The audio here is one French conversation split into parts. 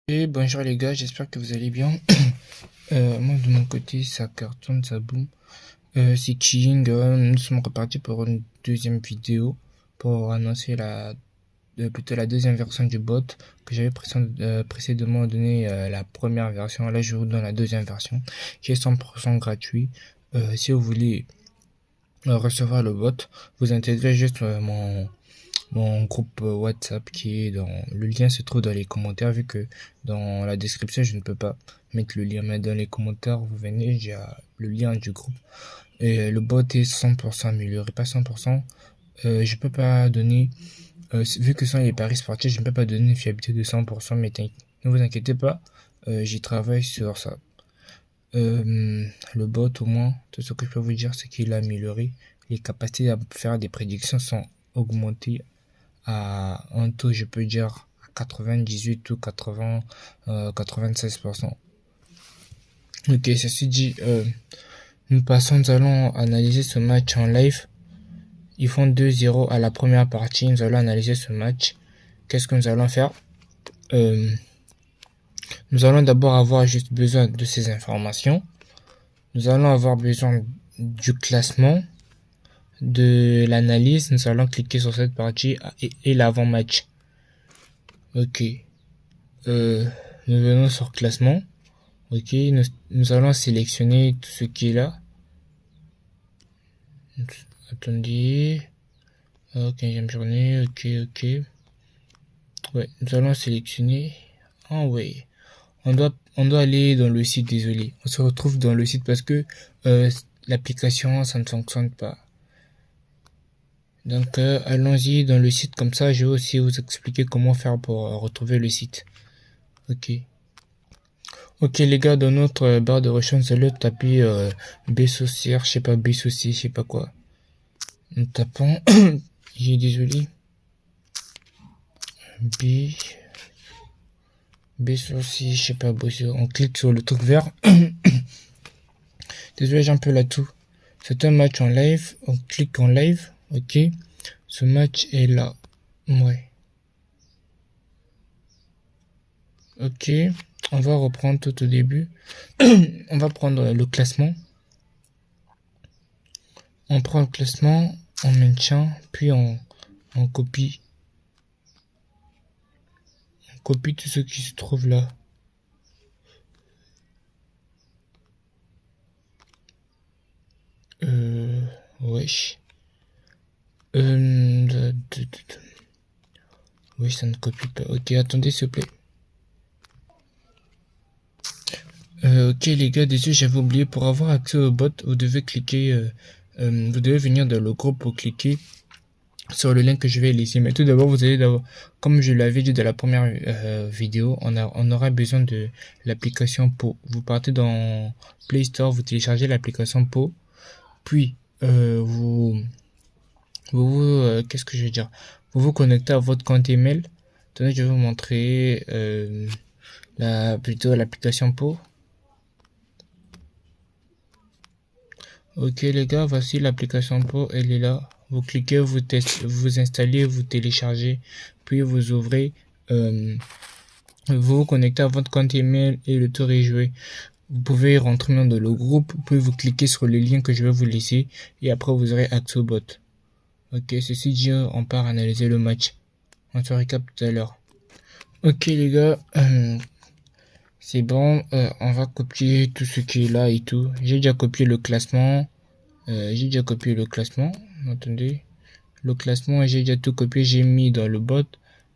Et bonjour les gars, j'espère que vous allez bien. Moi de mon côté, ça cartonne, ça boum. C'est King, nous sommes repartis pour une deuxième vidéo pour annoncer plutôt la deuxième version du bot que j'avais précédemment donné la première version. Là, je vous donne la deuxième version qui est 100% gratuit. Si vous voulez recevoir le bot, vous intégrez juste mon groupe WhatsApp qui est dans le lien se trouve dans les commentaires vu que dans la description je ne peux pas mettre le lien, mais dans les commentaires vous venez, j'ai le lien du groupe et le bot est 100% amélioré, pas 100%. Je peux pas donner vu que ce sont les paris sportifs, je ne peux pas donner une fiabilité de 100%, mais ne vous inquiétez pas, j'y travaille sur ça. Le bot, au moins, tout ce que je peux vous dire, c'est qu'il a amélioré. Les capacités à faire des prédictions sont augmentées à un taux, je peux dire, à 98 ou 80, 96%. Ok, ceci dit, nous allons analyser ce match en live. Ils font 2-0 à la première partie. Nous allons analyser ce match. Qu'est-ce que nous allons faire? Nous allons d'abord avoir juste besoin de ces informations. Nous allons avoir besoin du classement, de l'analyse. Nous allons cliquer sur cette partie et l'avant-match. Ok. Nous venons sur classement. Ok. Nous allons sélectionner tout ce qui est là. Attendez. 15e journée. Ok. Ouais. Nous allons sélectionner. Ah ouais. On doit aller dans le site, désolé. On se retrouve dans le site parce que l'application, ça ne fonctionne pas. Donc, allons-y dans le site. Comme ça, je vais aussi vous expliquer comment faire pour retrouver le site. Ok, les gars, dans notre barre de recherche, allez taper BSOCR, je sais pas, BSOC, je sais pas quoi. Nous tapons, j'ai désolé. BSOC, je sais pas, on clique sur le truc vert. Désolé, j'ai un peu là tout. C'est un match en live, on clique en live, ok. Ce match est là, ouais. Ok, on va reprendre tout au début. On va prendre le classement. On prend le classement, on maintient, puis on copie. On copie tout ce qui se trouve là. Wesh. Oui, ça ne copie pas. Ok, attendez s'il vous plaît. Ok les gars, désolé, j'avais oublié, pour avoir accès au bot, vous devez cliquer, vous devez venir dans le groupe pour cliquer sur le lien que je vais laisser. Mais tout d'abord, vous allez d'abord, comme je l'avais dit dans la première vidéo, on aura besoin de l'application Po. Vous partez dans Play Store, vous téléchargez l'application Po, puis qu'est-ce que je veux dire? Vous vous connectez à votre compte email. Attendez, je vais vous montrer plutôt l'application Po. Ok les gars, voici l'application Po, elle est là. Vous cliquez, vous installez, vous téléchargez, puis vous ouvrez, vous vous connectez à votre compte email et le tour est joué. Vous pouvez rentrer dans le groupe, puis vous cliquez sur le lien que je vais vous laisser et après vous aurez accès au bot. Ok, ceci dit, on part analyser le match. On se récap tout à l'heure. Ok les gars, c'est bon, on va copier tout ce qui est là et tout. J'ai déjà copié le classement. Attendez. Le classement, j'ai déjà tout copié. J'ai mis dans le bot.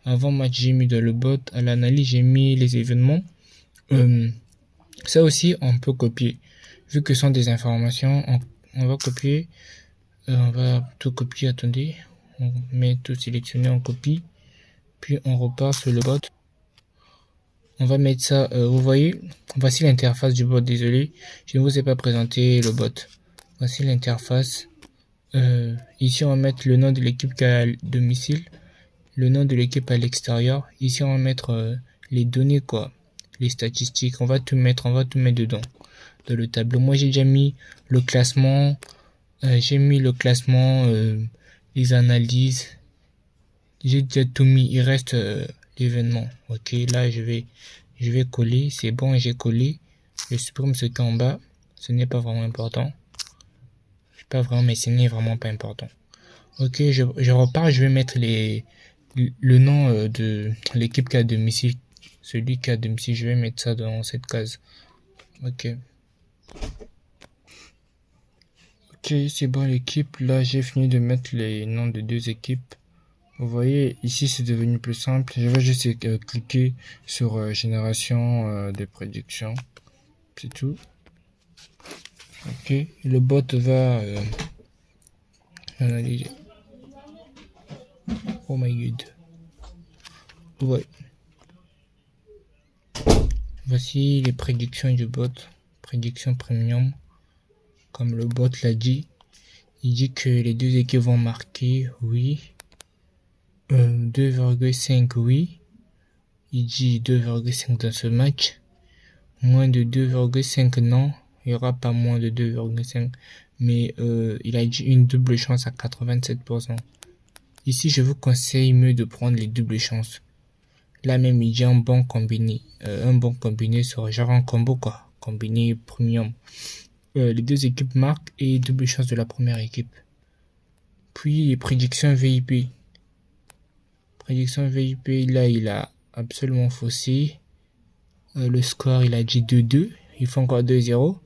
Avant match, j'ai mis dans le bot. À l'analyse, j'ai mis les événements. Ça aussi, on peut copier. Vu que ce sont des informations, on va copier. On va tout copier. Attendez. On met tout sélectionné, on copie. Puis on repart sur le bot. On va mettre ça, vous voyez, voici l'interface du bot, désolé, je ne vous ai pas présenté le bot. Voici l'interface. Ici, on va mettre le nom de l'équipe qui est à domicile, le nom de l'équipe à l'extérieur. Ici, on va mettre les données, quoi, les statistiques. On va tout mettre dedans, dans le tableau. Moi, j'ai déjà mis le classement, les analyses. J'ai déjà tout mis. Il reste l'événement. Ok, là, je vais Je vais coller, c'est bon, j'ai collé. Je supprime ce qui est en bas. Ce n'est pas vraiment important. Pas vraiment, mais ce n'est vraiment pas important. Ok, je repars, je vais mettre le nom de l'équipe qui a domicile. Celui qui a domicile, je vais mettre ça dans cette case. Ok. Ok, c'est bon l'équipe. Là, j'ai fini de mettre les noms de deux équipes. Vous voyez, ici, c'est devenu plus simple. Je vais juste cliquer sur génération de prédiction. C'est tout. Ok, le bot va analyser. Oh my god. Ouais. Voici les prédictions du bot. Prédiction premium. Comme le bot l'a dit. Il dit que les deux équipes vont marquer, oui. 2,5 oui. Il dit 2,5 dans ce match. Moins de 2,5 non. Il n'y aura pas moins de 2,5. Mais il a dit une double chance à 87%. Ici, je vous conseille mieux de prendre les doubles chances. Là même, il dit un bon combiné. Un bon combiné sur genre un combo quoi. Combiné premium. Les deux équipes marquent et double chance de la première équipe. Puis les prédictions VIP. Prédiction VIP, là il a absolument faussé. Le score, il a dit 2-2. Il faut encore 2-0.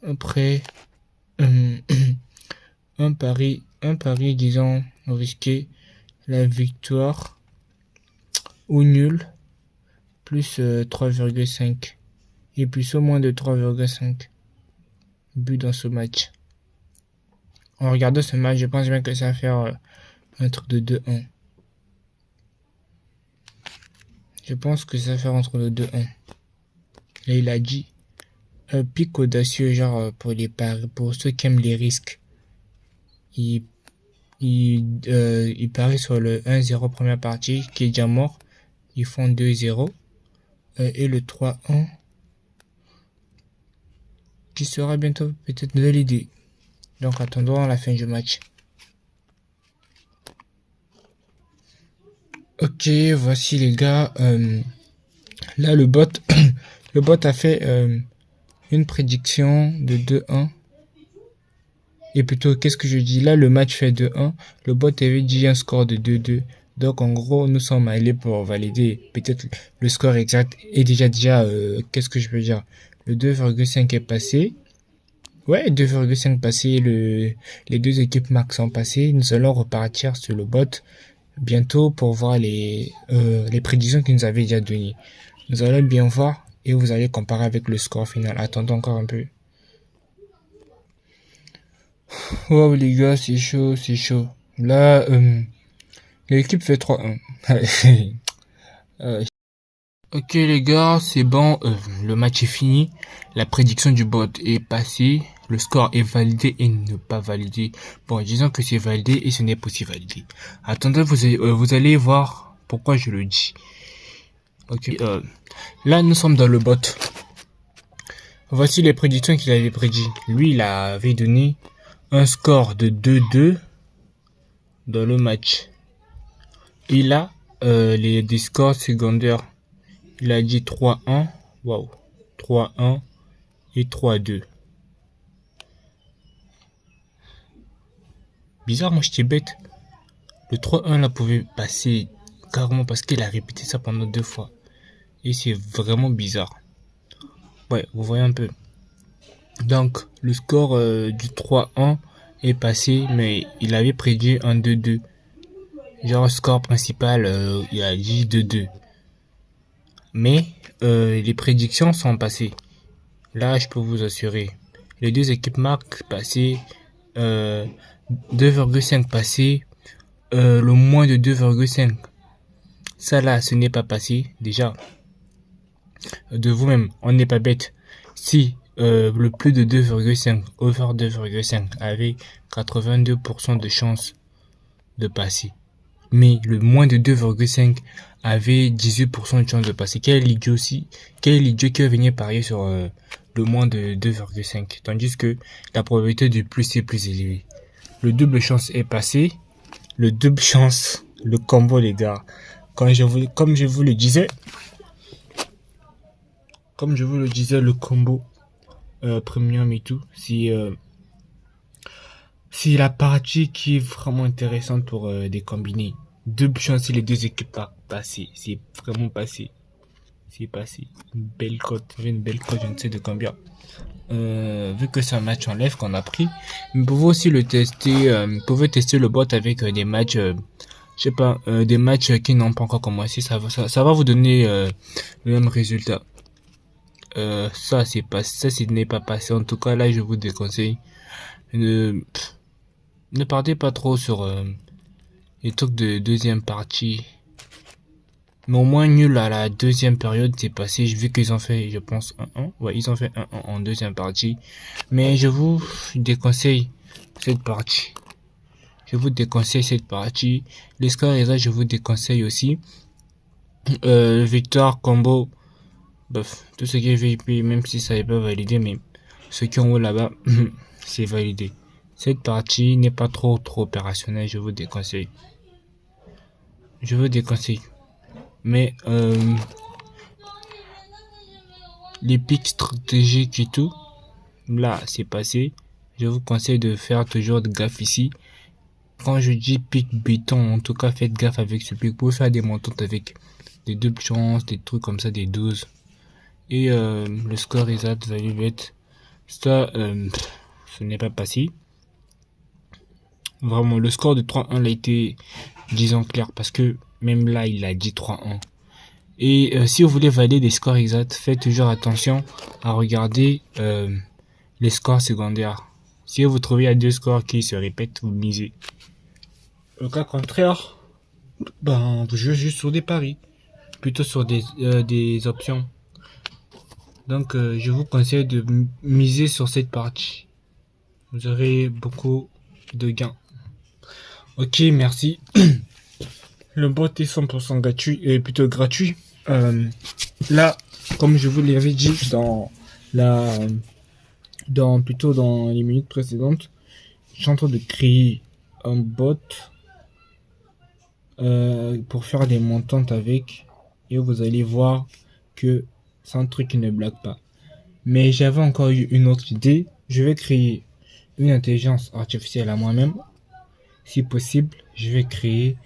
Après, un pari, disons, risqué. La victoire ou nul plus 3,5 et plus au moins de 3,5 buts dans ce match. En regardant ce match, je pense bien que ça va faire un truc de 2-1. Je pense que ça va faire entre le 2-1. Là, il a dit un pic audacieux, genre pour les paris, pour ceux qui aiment les risques. Il parie sur le 1-0 première partie qui est déjà mort. Ils font 2-0. Et le 3-1 qui sera bientôt peut-être validé. Donc attendons la fin du match. Ok, voici les gars. Là le bot le bot a fait une prédiction de 2-1. Et plutôt, qu'est-ce que je dis? Là, le match fait 2-1. Le bot avait dit un score de 2-2. Donc, en gros, nous sommes allés pour valider peut-être le score exact. Et déjà, qu'est-ce que je peux dire? Le 2,5 est passé. Ouais, 2,5 passé. Les deux équipes max sont passées. Nous allons repartir sur le bot bientôt pour voir les prédictions qu'il nous avait déjà données. Nous allons bien voir et vous allez comparer avec le score final. Attendons encore un peu. Wow les gars, c'est chaud, c'est chaud. Là, l'équipe fait 3-1. Ok les gars, c'est bon, le match est fini. La prédiction du bot est passée. Le score est validé et ne pas validé. Bon, disons que c'est validé et ce n'est pas aussi validé. Attendez, vous allez voir pourquoi je le dis. Ok, là nous sommes dans le bot. Voici les prédictions qu'il avait prédit. Lui, il avait donné un score de 2-2 dans le match. Et là, des scores secondaires. Il a dit 3-1. Waouh. 3-1 et 3-2. Bizarre, moi j'étais bête. Le 3-1 là pouvait passer carrément parce qu'il a répété ça pendant 2 fois. Et c'est vraiment bizarre. Ouais, vous voyez un peu. Donc, le score du 3-1 est passé, mais il avait prédit un 2-2. Genre, score principal, il a dit 2-2. Mais les prédictions sont passées. Là, je peux vous assurer. Les deux équipes marquent passé, 2,5 passé, le moins de 2,5. Ça là, ce n'est pas passé. Déjà, de vous-même, on n'est pas bête. Si le plus de 2,5, over 2,5, avait 82% de chance de passer. Mais le moins de 2,5 avait 18% de chance de passer. Quel idiot qui va venir parier sur le moins de 2,5. Tandis que la probabilité du plus est plus élevée. Le double chance est passé. Le double chance, le combo les gars. comme je vous le disais, le combo premium et tout, c'est la partie qui est vraiment intéressante pour des combinés. Deux chances si les deux équipes passées, c'est vraiment passé. C'est passé. Une belle cote, je ne sais de combien. Vu que c'est un match en live qu'on a pris, vous pouvez aussi le tester, vous pouvez tester le bot avec des matchs, je sais pas, des matchs qui n'ont pas encore commencé, ça va vous donner le même résultat. Ça ce n'est pas passé. En tout cas, là, je vous déconseille. Ne partez pas trop sur les trucs de deuxième partie. Mais au moins nul à la deuxième période, c'est passé. Vu qu'ils ont fait, je pense, 1-1. Ouais, ils ont fait 1-1 en deuxième partie. Mais je vous déconseille cette partie. Les scores et là, je vous déconseille aussi. Victoire, combo, bref, tout ce qui est VIP, même si ça n'est pas validé, mais ceux qui ont là-bas, c'est validé. Cette partie n'est pas trop opérationnelle, je vous déconseille. Mais les pics stratégiques et tout, là, c'est passé. Je vous conseille de faire toujours de gaffe ici. Quand je dis pic béton, en tout cas, faites gaffe avec ce pic. Vous pouvez faire des montantes avec des doubles chances, des trucs comme ça, des 12. Et le score exact value bet, ça, ce n'est pas passé. Vraiment, le score de 3-1 a été, disons, clair, parce que même là, il a dit 3-1. Et si vous voulez valider des scores exacts, faites toujours attention à regarder les scores secondaires. Si vous trouvez à deux scores qui se répètent, vous misez. Au cas contraire, vous jouez juste sur des paris, plutôt sur des options. Donc, je vous conseille de miser sur cette partie. Vous aurez beaucoup de gains. Ok, merci. Le bot est 100% gratuit, et plutôt gratuit. Là, comme je vous l'avais dit dans les minutes précédentes, je suis en train de créer un bot pour faire des montantes avec, et vous allez voir que c'est un truc qui ne blague pas. Mais j'avais encore eu une autre idée. Je vais créer une intelligence artificielle à moi-même. Si possible, je vais créer